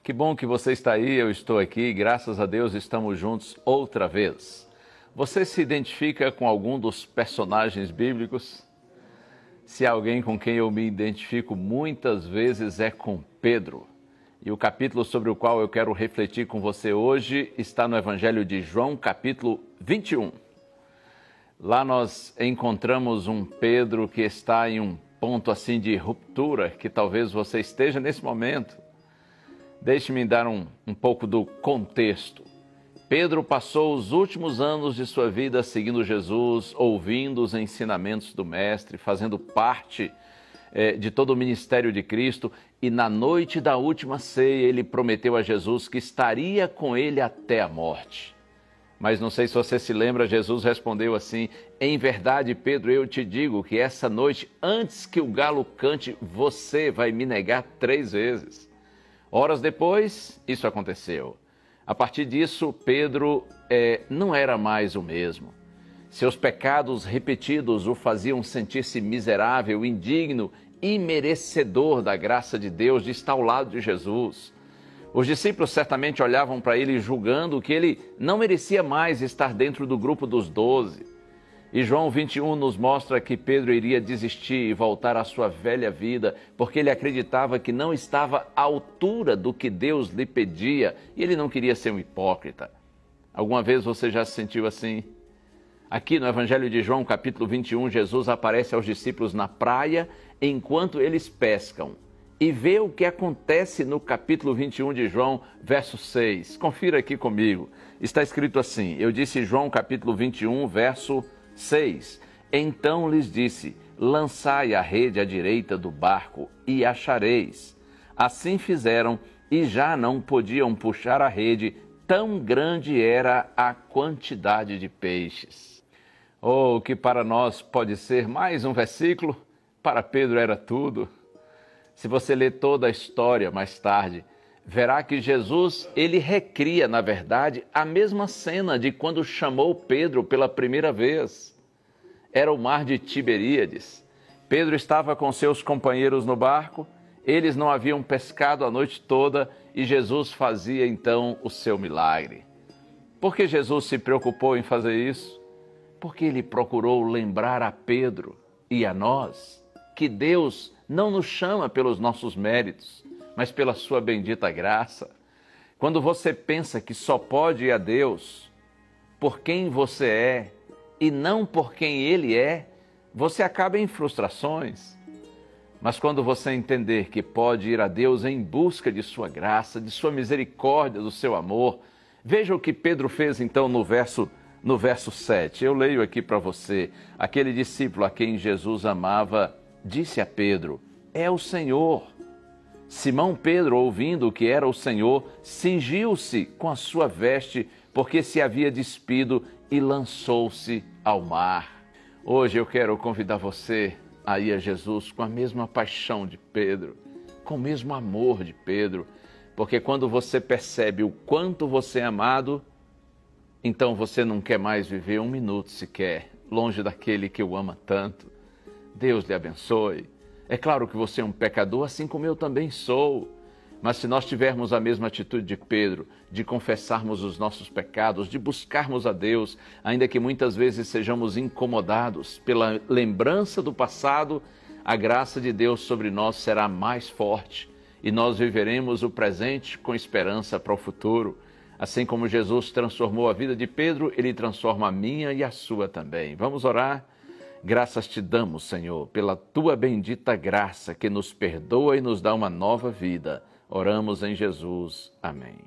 Que bom que você está aí, eu estou aqui, graças a Deus estamos juntos outra vez. Você se identifica com algum dos personagens bíblicos? Se há alguém com quem eu me identifico muitas vezes é com Pedro. E o capítulo sobre o qual eu quero refletir com você hoje está no Evangelho de João, capítulo 21. Lá nós encontramos um Pedro que está em um ponto assim de ruptura, que talvez você esteja nesse momento. Deixe-me dar um pouco do contexto. Pedro passou os últimos anos de sua vida seguindo Jesus, ouvindo os ensinamentos do Mestre, fazendo parte de todo o ministério de Cristo, e na noite da última ceia ele prometeu a Jesus que estaria com ele até a morte. Mas não sei se você se lembra, Jesus respondeu assim: em verdade, Pedro, eu te digo que essa noite, antes que o galo cante, você vai me negar 3 vezes. Horas depois, isso aconteceu. A partir disso, Pedro não era mais o mesmo. Seus pecados repetidos o faziam sentir-se miserável, indigno, imerecedor da graça de Deus de estar ao lado de Jesus. Os discípulos certamente olhavam para ele julgando que ele não merecia mais estar dentro do grupo dos 12. E João 21 nos mostra que Pedro iria desistir e voltar à sua velha vida, porque ele acreditava que não estava à altura do que Deus lhe pedia e ele não queria ser um hipócrita. Alguma vez você já se sentiu assim? Aqui no Evangelho de João, capítulo 21, Jesus aparece aos discípulos na praia enquanto eles pescam. E vê o que acontece no capítulo 21 de João, verso 6. Confira aqui comigo. Está escrito assim, eu disse João capítulo 21, verso 6. Então lhes disse, lançai a rede à direita do barco e achareis. Assim fizeram e já não podiam puxar a rede, tão grande era a quantidade de peixes. Oh, que para nós pode ser mais um versículo, para Pedro era tudo. Se você ler toda a história mais tarde, verá que Jesus, ele recria, na verdade, a mesma cena de quando chamou Pedro pela primeira vez. Era o mar de Tiberíades. Pedro estava com seus companheiros no barco, eles não haviam pescado a noite toda e Jesus fazia então o seu milagre. Por que Jesus se preocupou em fazer isso? Porque ele procurou lembrar a Pedro e a nós que Deus não nos chama pelos nossos méritos, mas pela sua bendita graça. Quando você pensa que só pode ir a Deus por quem você é e não por quem Ele é, você acaba em frustrações. Mas quando você entender que pode ir a Deus em busca de sua graça, de sua misericórdia, do seu amor, veja o que Pedro fez então no verso 7. Eu leio aqui para você. Aquele discípulo a quem Jesus amava disse a Pedro, é o Senhor. Simão Pedro, ouvindo que era o Senhor, cingiu-se com a sua veste, porque se havia despido, e lançou-se ao mar. Hoje eu quero convidar você a ir a Jesus com a mesma paixão de Pedro, com o mesmo amor de Pedro, porque quando você percebe o quanto você é amado, então você não quer mais viver um minuto sequer longe daquele que o ama tanto. Deus lhe abençoe. É claro que você é um pecador, assim como eu também sou. Mas se nós tivermos a mesma atitude de Pedro, de confessarmos os nossos pecados, de buscarmos a Deus, ainda que muitas vezes sejamos incomodados pela lembrança do passado, a graça de Deus sobre nós será mais forte e nós viveremos o presente com esperança para o futuro. Assim como Jesus transformou a vida de Pedro, Ele transforma a minha e a sua também. Vamos orar? Graças te damos, Senhor, pela Tua bendita graça que nos perdoa e nos dá uma nova vida. Oramos em Jesus. Amém.